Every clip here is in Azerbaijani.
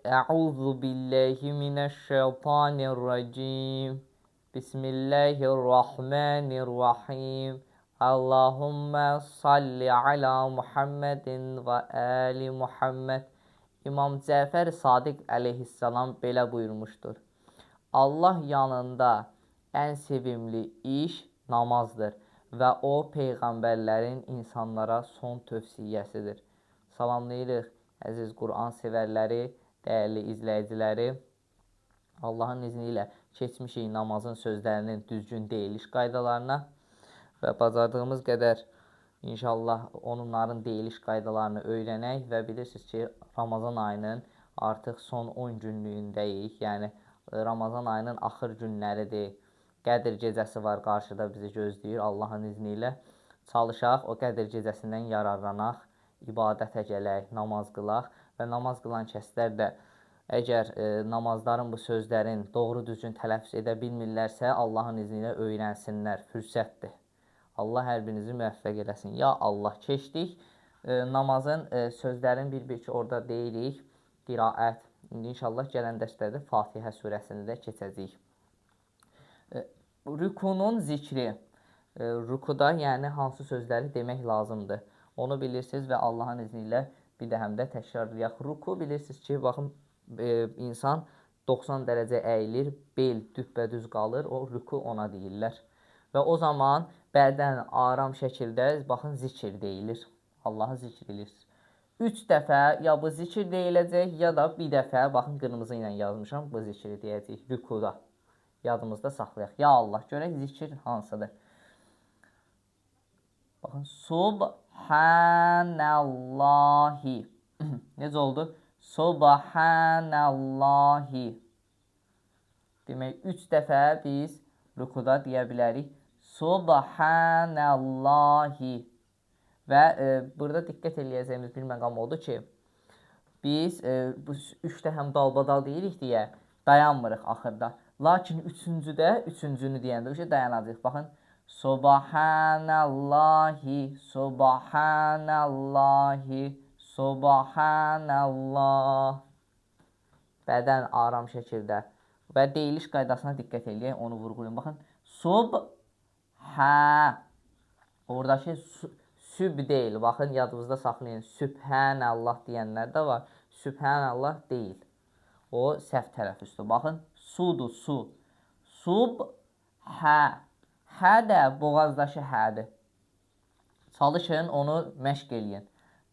Əuzu billahi minəşşeytanirracim. Bismillahirrahmanirrahim. Allahumma salli ala Muhammedin və ali Muhammed. İmam Cəfər Sadiq əleyhissalam belə buyurmuşdur. Allah yanında ən sevimli iş namazdır və o, peyğəmbərlərin insanlara son tövsiyəsidir. Salamlayırıq əziz Quran sevərləri, dəyərli izləyiciləri. Allahın izni ilə keçmişik namazın sözlərinin düzgün deyiliş qaydalarına və bacardığımız qədər İnşallah onların deyiliş qaydalarını öyrənək və bilirsiniz ki, Ramazan ayının artıq son 10 günlüyündəyik. Yəni, Ramazan ayının axır günləridir. Qədr gecəsi var, qarşıda bizi gözləyir. Allahın izni ilə çalışaq, o qədr gecəsindən yararlanaq, ibadətə gələk, namaz qılaq və namaz qılan kəslər də əgər namazların bu sözlərin doğru düzgün tələffüz edə bilmirlərsə, Allahın izni ilə öyrənsinlər, fürsətdir. Allah hər birinizi müvəffəq eləsin. Ya Allah, keçdik. Namazın sözlərini bir-bir ki, orada deyirik. Qiraət. İndi inşallah gələn dərslərdə Fatihə surəsini də keçəcəyik. Rükunun zikri. Rükuda, yəni hansı sözləri demək lazımdır. Onu bilirsiniz və Allahın izni ilə bir də həm də təkrarlayaq. Ruku bilirsiniz ki, baxın, insan 90 dərəcə əyilir, bel düppədüz qalır, o ruku ona deyirlər. Və o zaman bədən aram şəkildə, baxın, zikr deyilir. Allahı zikr edirsiniz. 3 dəfə ya bu zikr deyiləcək, ya da bir dəfə, baxın, qırmızı ilə yazmışam, bu zikri deyəcək, rükuda. Yadımızda saxlayaq. Ya Allah, görək zikr hansıdır? Baxın, Subhanallahi. Necə oldu? Subhanallahi. Demək, 3 dəfə biz rükuda deyə bilərik. Subhanallahi. Və burada diqqət eləyəcəyimiz bir məqam odur ki, biz bu 3 də həm dalbadal deyirik deyə dayanmırıq axırda. Lakin üçüncünü deyəndə dayanacaq. Baxın, Subhanallahi, Subhanallahi, Subhanallah. Bədən aram şəkildə. Və deyiliş qaydasına diqqət eləyək, onu vurğulayın. Baxın, oradakı süb deyil. Baxın, yadınızda saxlayın. Sübhanallah deyənlər də var. Sübhanallah deyil. O, səhv tələffüzdür. Baxın, sudur, su. Subhə. Hə də boğazdakı hədir. Çalışın, onu məşq eləyin.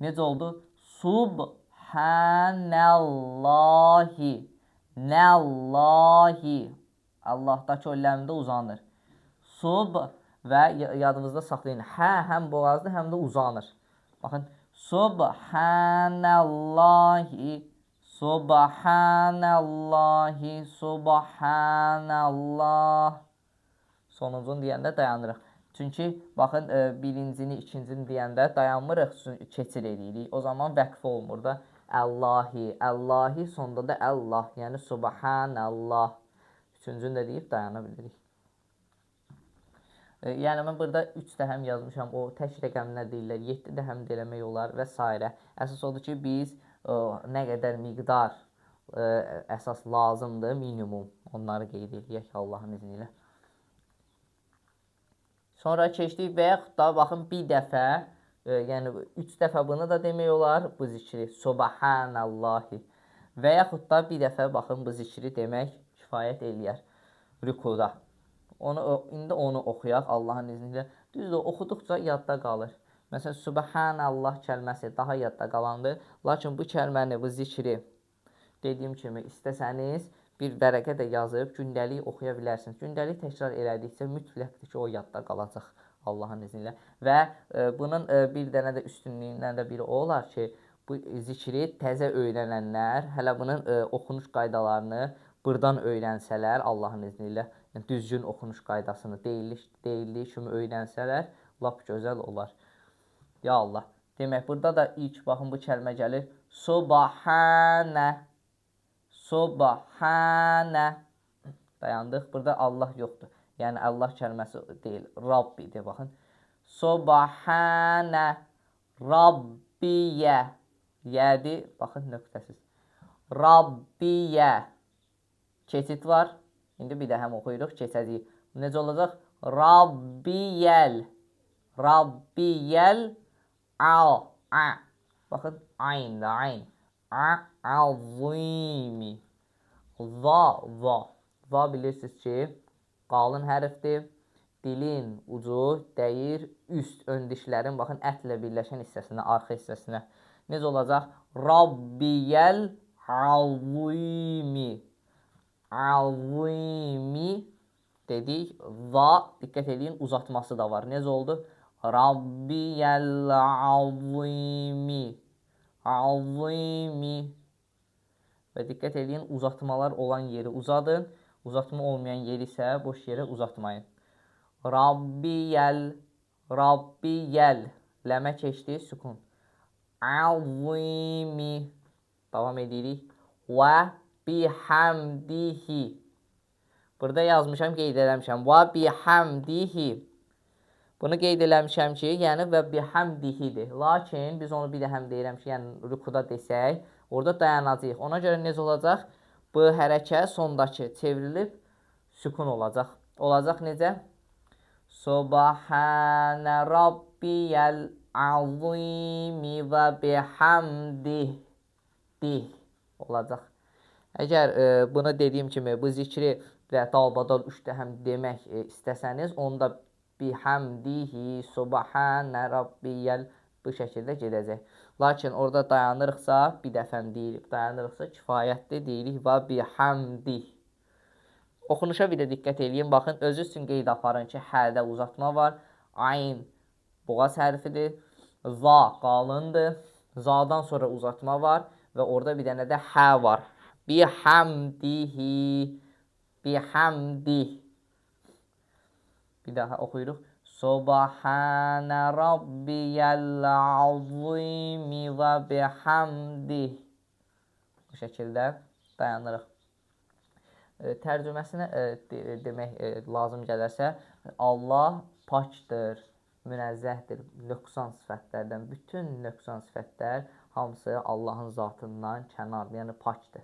Necə oldu? Subhanallahi. Nəllahi. Allah'dakı o ləmdə uzanır. Sub və yadınızda saxlayın. Hə, həm boğazlı, həm də uzanır. Baxın. Subhanallahi. Subhanallahi. Subhanallah. Sonuncunu deyəndə dayanırıq. Çünki, baxın, birincini, ikincini deyəndə dayanmırıq, keçir edirik. O zaman vəqf olmur da. Əllahi, Əllahi, sonda da Allah, yəni Subhanallah. Üçüncünü də deyib dayana bilirik. Yəni, mən burada 3 də həm yazmışam, o tək rəqəmlər deyirlər, 7 də həm eləmək olar və s. Əsas odur ki, biz nə qədər miqdar əsas lazımdır, minimum, onları qeyd edək Allahın izni ilə. Sonra keçdik və yaxud da, baxın, bir dəfə, yəni 3 dəfə bunu da demək olar, bu zikri, Subhanallahi. Və yaxud da bir dəfə, baxın, bu zikri demək kifayət eləyər rükuda. İndi onu oxuyaq Allahın izni ilə. Düzdür, oxuduqca yadda qalır. Məsələn, Subhanallah kəlməsi daha yadda qalandır. Lakin bu kəlməni, bu zikri, dediyim kimi, istəsəniz, bir vərəqə də yazıb, gündəlik oxuya bilərsiniz. Gündəlik təkrar elədikcə mütləqdir ki, o yadda qalacaq Allahın izni ilə. Və bunun bir dənə də üstünlüyündən də biri o olar ki, bu zikri təzə öyrənənlər, hələ bunun oxunuş qaydalarını buradan öyrənsələr, Allahın izni ilə, yəni düzgün oxunuş qaydasını deyildiyi kimi öyrənsələr, lap gözəl olar. Ya Allah. Demək, burada da ilk, baxın, bu kəlmə gəlir. Subhanə. Subhanə. Dayandıq. Burada Allah yoxdur. Yəni, Allah kəlməsi deyil. Rabbidir, baxın. Subhanə. Rabbiyə. Yədi, baxın, nöqtəsiz. Rabbiyə. Keçid var. İndi bir də həm oxuyuruq, keçəcəyik. Necə olacaq? Rabbiyəl. Rabbiyəl. A. Baxın, ayn da, ayn. Azimi. Va bilirsiniz ki, qalın hərfdir. Dilin ucu dəyir üst ön dişlərin, baxın, ətlə birləşən hissəsinə, arxa hissəsinə. Necə olacaq? Rabbiyəl azimi. Azimi dedik. Va, diqqət edin, uzatması da var. Necə oldu? Rabbiyəl azimi. Azimi. Və diqqət edin, uzatmalar olan yeri uzadın. Uzatma olmayan yeri isə boş yerə uzatmayın. Rabbiyəl. Rabbiyəl. Ləmə keçdi, sükun. Azimi. Davam edirik. Və bihamdihi. Burada yazmışam, qeyd eləmişəm. Və bihamdihi. Bunu qeyd eləmişəm ki, yəni və bihamdihidir. Lakin biz onu bir də həm deyirəm ki, yəni rükuda desək, orada dayanacağıq. Ona görə necə olacaq? Bu hərəkət sondakı çevrilib sükun olacaq. Olacaq necə? Subhanə rabbiyəl azimi və bihamdih olacaq. Əgər bunu dediyim kimi bu zikri və dalbadal 3 dəfə demək istəsəniz, onda bihamdihi subhanə rabbiyəl bu şəkildə gedəcək. Lakin orada dayanırıqsa, bir dəfə deyirik, dayanırıqsa kifayətdir, deyirik və bihamdih. Oxunuşa bir də diqqət edin. Baxın, özü üçün qeyd aparın ki, hədə uzatma var. Ayn boğaz hərfidir. За qalındır. Zadan sonra uzatma var və orada bir dənə də hə var. Bihamdihi. Bihamdih. Bir daha oxuyuruq. Subhanə rabbiyəl azimi və bihamdih. Bu şəkildə dayanırıq. Tərcüməsinə demək lazım gələrsə, Allah pakdır, münəzzəhdir nöqsan sifətlərdən. Bütün nöqsan sifətlər hamısı Allahın zatından kənardır, yəni pakdır.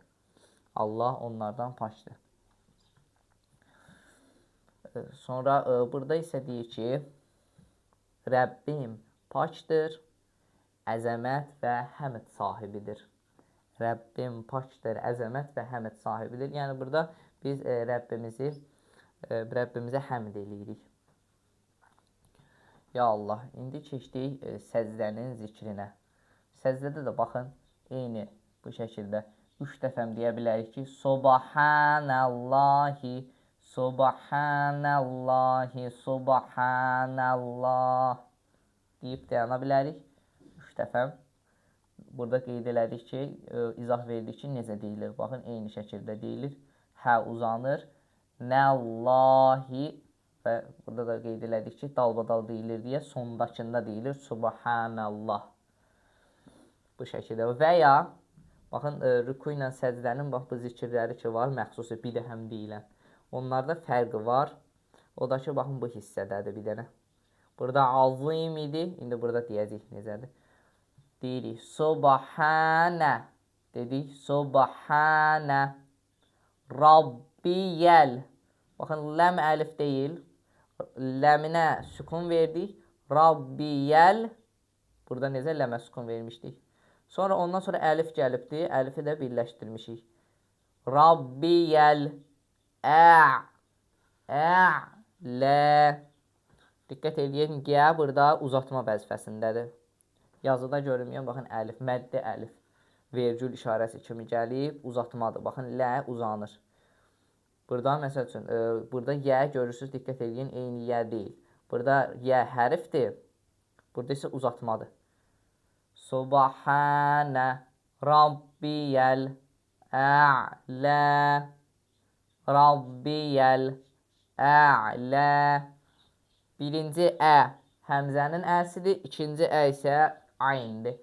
Allah onlardan pakdır. Sonra burada isə deyir ki, Rəbbim pakdır, əzəmət və həmd sahibidir. Rəbbim pakdır, əzəmət və həmd sahibidir. Yəni burada biz Rəbbimizə həmd eləyirik. Ya Allah, indi keçdik səzdənin zikrinə. Səzdədə də baxın, eyni bu şəkildə 3 dəfəm deyə bilərik ki, Subhanallahi, Subhanallahi, Subhanallah deyib dayana bilərik 3 dəfəm. Burada qeyd elədik ki, izah verdik ki, necə deyilir. Baxın, eyni şəkildə deyilir. Hə uzanır. Nəllahi və burada da qeyd elədik ki, dalbadal deyilir deyə sondakında deyilir. Subhanallah. Bu şəkildə. Və ya, baxın, rüku ilə səcdənin bax, bu zikirləri ki var, məxsusi bir də həm deyilən. Onlarda fərqi var. O da ki, baxın, bu hissədədir bir dənə. Burada azim idi. İndi burada deyəcək necədir. Deyirik, Subhanə. Dedik, Subhanə. Rabbiyəl. Baxın, ləm əlif deyil. Ləminə sükun verdik. Rabbiyəl. Burada necə ləmə sükun vermişdik. Sonra ondan sonra əlif gəlibdir. Əlifi də birləşdirmişik. Rabbiyəl. Lə. Diqqət edin, G burada uzatma vəzifəsindədir. Yazıda görünməyən, baxın, əlif, məddi əlif. Vergül işarəsi kimi gəlib, uzatmadır. Baxın, lə uzanır. Burada, məsəl üçün, burada yə görürsünüz, diqqət edin, eyni yə deyil. Burada yə hərfdir, burada isə uzatmadır. Subhanə rabbiyəl ə'lə. Rabbiyəl ə'lə. Birinci ə həmzənin əsidir, ikinci ə isə ayndir.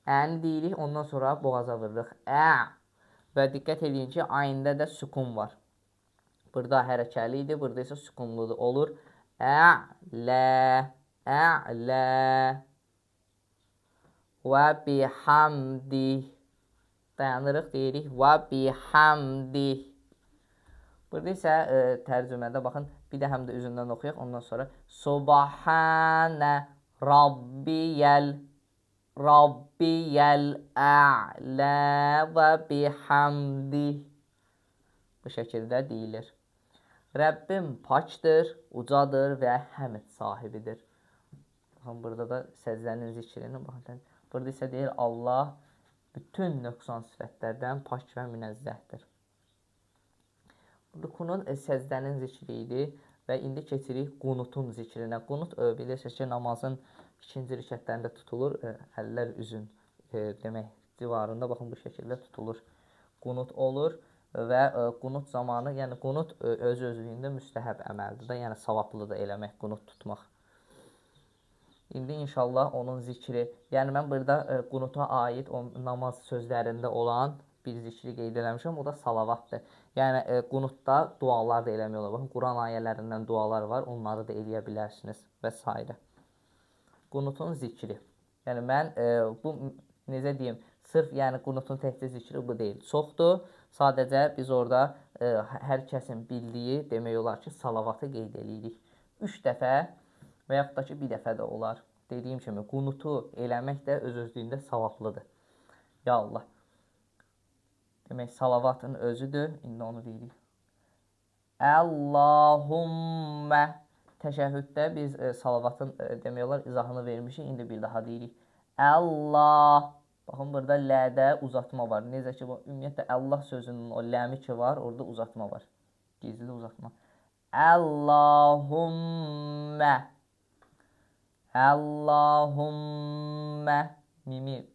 Əni deyirik, ondan sonra boğaza vırırıq. Və diqqət edin ki, ayndə də sükun var. Burada hərəkəli idi, burada isə sükunludur. Olur. Ə'lə. Və bihamdih. Dayanırıq, deyirik və bihamdih. Burada isə tərcümədə baxın, bir də həm də üzündən oxuyaq. Ondan sonra Subhanə Rabbiyəl ə'lə və bihamdih. Bu şəkildə deyilir. Rəbbim pakdır, ucadır və həmd sahibidir. Baxın, burada da səzdənin zikrini. Burada isə deyir, Allah bütün nöqsan sifətlərdən pak və münezzəhdir. Burada qunut səzdənin zikri idi və indi keçirik qunutun zikrinə. Qunut bilirsiniz ki, namazın ikinci rükətlərində tutulur, əllər üzün demək civarında, baxın bu şəkildə tutulur. Qunut olur və qunut zamanı, yəni qunut öz-özlüyündə müstəhəb əməldir də, yəni savablıdır eləmək, qunut tutmaq. İndi inşallah onun zikri, yəni mən burada qunuta aid o namaz sözlərində olan bir zikri qeyd eləmişəm, o da salavatdır. Yəni qunutda dualar da eləmək olur. Baxın, Quran ayələrindən dualar var, onları da eləyə bilərsiniz və s. Qunutun zikri. Yəni mən bu necə deyim, sırf yəni qunutun təkcə zikri bu deyil. Çoxdur. Sadəcə biz orada hər kəsin bildiyi demək olar ki, salavatı qeyd edirik. 3 dəfə və yaxud da ki, bir dəfə də olar. Dediyim kimi, qunutu eləmək də öz-özlüyündə savablıdır. Ya Allah. Demək, salavatın özüdür. İndi onu deyirik. Allahummə. Təşəhhüddə biz salavatın demək olar izahını vermişik. İndi bir daha deyirik. Allah. Baxın, burada lədə uzatma var. Necə ki, ümumiyyətlə, Allah sözünün o ləmi ki var, orada uzatma var. Gizli uzatma. Allahummə. Allahummə. Mimi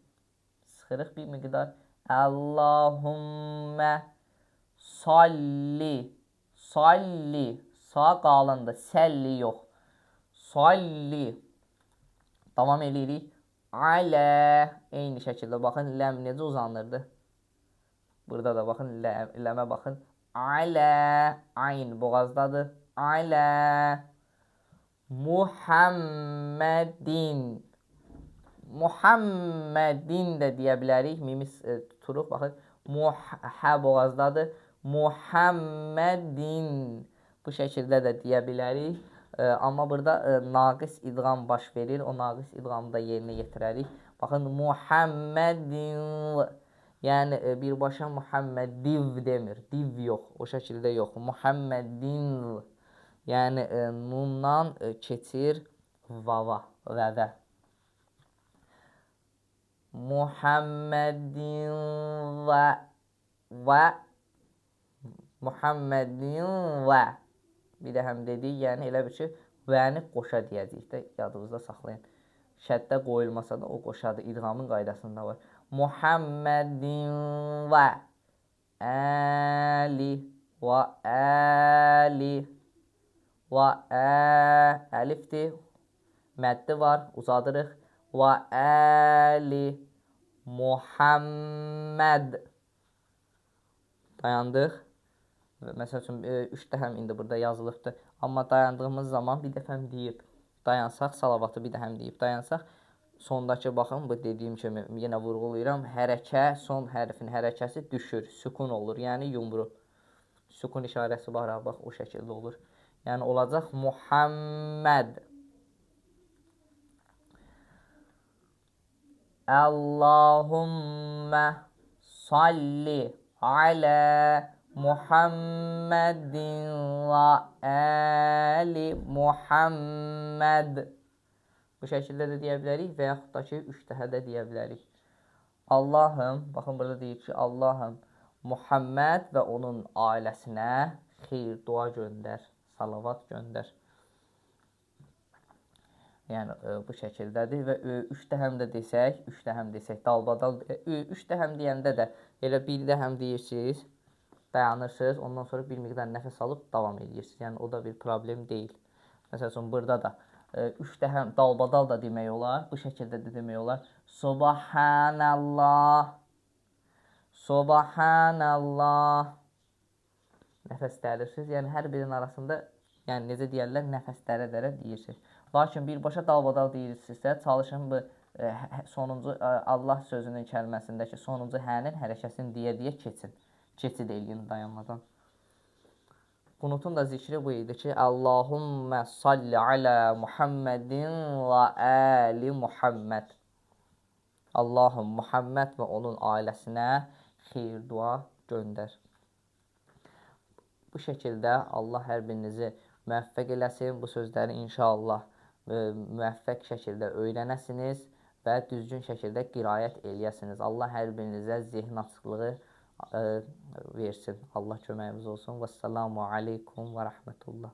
sıxırıq bir miqdar. Allahummə. Salli. Salli. Sağ qalındır. Səlli yox. Salli. Davam edirik. Alə. Eyni şəkildə baxın, ləm necə uzanırdı? Burada da baxın, ləmə baxın. Alə. Ayn boğazdadır. Alə. Muhammedin. Muhammedin də deyə bilərik. Mimiz tuturuq. Baxın. Hə boğazdadır. Muhammedin. Bu şəkildə də deyə bilərik. Amma burada naqis idğam baş verir. O naqis idğamı da yerinə yetirərik. Baxın. Muhammedin. Yəni birbaşa Muhammediv demir. Div yox. O şəkildə yox. Muhammedin. Yəni nundan keçir vava, vəvə. Muhammedin və Muhammedin və. Bir də həm dedik, yəni elə bir ki, vəni qoşa deyəcəyik də, yadınızda saxlayın. Şəddə qoyulmasa da o qoşadır, idğamın qaydasında var. Muhammedin və əli və əli və əlifdir, məddi var, uzadırıq. Və əli Muhammed. Dayandıq. Məsəl üçün, 3 dəfəm indi burada yazılıbdır. Amma dayandığımız zaman bir dəfəm deyib dayansaq, salavatı bir dəfəm deyib dayansaq, sondakı baxın, bu dediyim kimi yenə vurğulayıram, hərəkə, son hərfin hərəkəsi düşür, sükun olur, yəni yumru. Sükun işarəsi var, bax, o şəkildə olur. Yəni olacaq Muhammed. Allahümmə salli alə Muhammedin və əli Muhammed. Bu şəkildə də deyə bilərik və yaxud da ki, 3 dəfə də deyə bilərik. Allahım, baxın burada deyir ki, Allahım Muhammed və onun ailəsinə xeyir, dua göndər, salavat göndər. Yəni bu şəkildədir və 3 dəfəm də desək, dalbadal 3 dəfəm deyəndə də elə bir dəfəm deyirsiniz, dayanırsınız, ondan sonra bir miqdar nəfəs alıb davam edirsiniz. Yəni o da bir problem deyil. Məsəl üçün burada da 3 dəfəm dalbadal da demək olar, bu şəkildə də demək olar. Subhanallah. Subhanallah. Nəfəs dərirsiniz. Yəni hər birinin arasında, yəni necə deyərlər, nəfəs dərə-dərə deyirsiniz. Lakin birbaşa dalbadal deyirsinizsə, çalışın bu sonuncu Allah sözünün kəlməsindəki sonuncu hənin hərəkəsini deyə-deyə keçin. Keçid eləyin dayanmadan. Qunutun da zikri bu idi ki, Allahummə salli alə Muhammedin və əli Muhammed. Allahım Muhammed və onun ailəsinə xeyir dua göndər. Bu şəkildə Allah hər birinizi müvəffəq eləsin. Bu sözləri inşallah müvəffəq şəkildə öyrənəsiniz və düzgün şəkildə qiraət eləyəsiniz. Allah hər birinizə zehin açıqlığı versin. Allah köməyimiz olsun. Vəssalamu aleykum və rəhmətullah.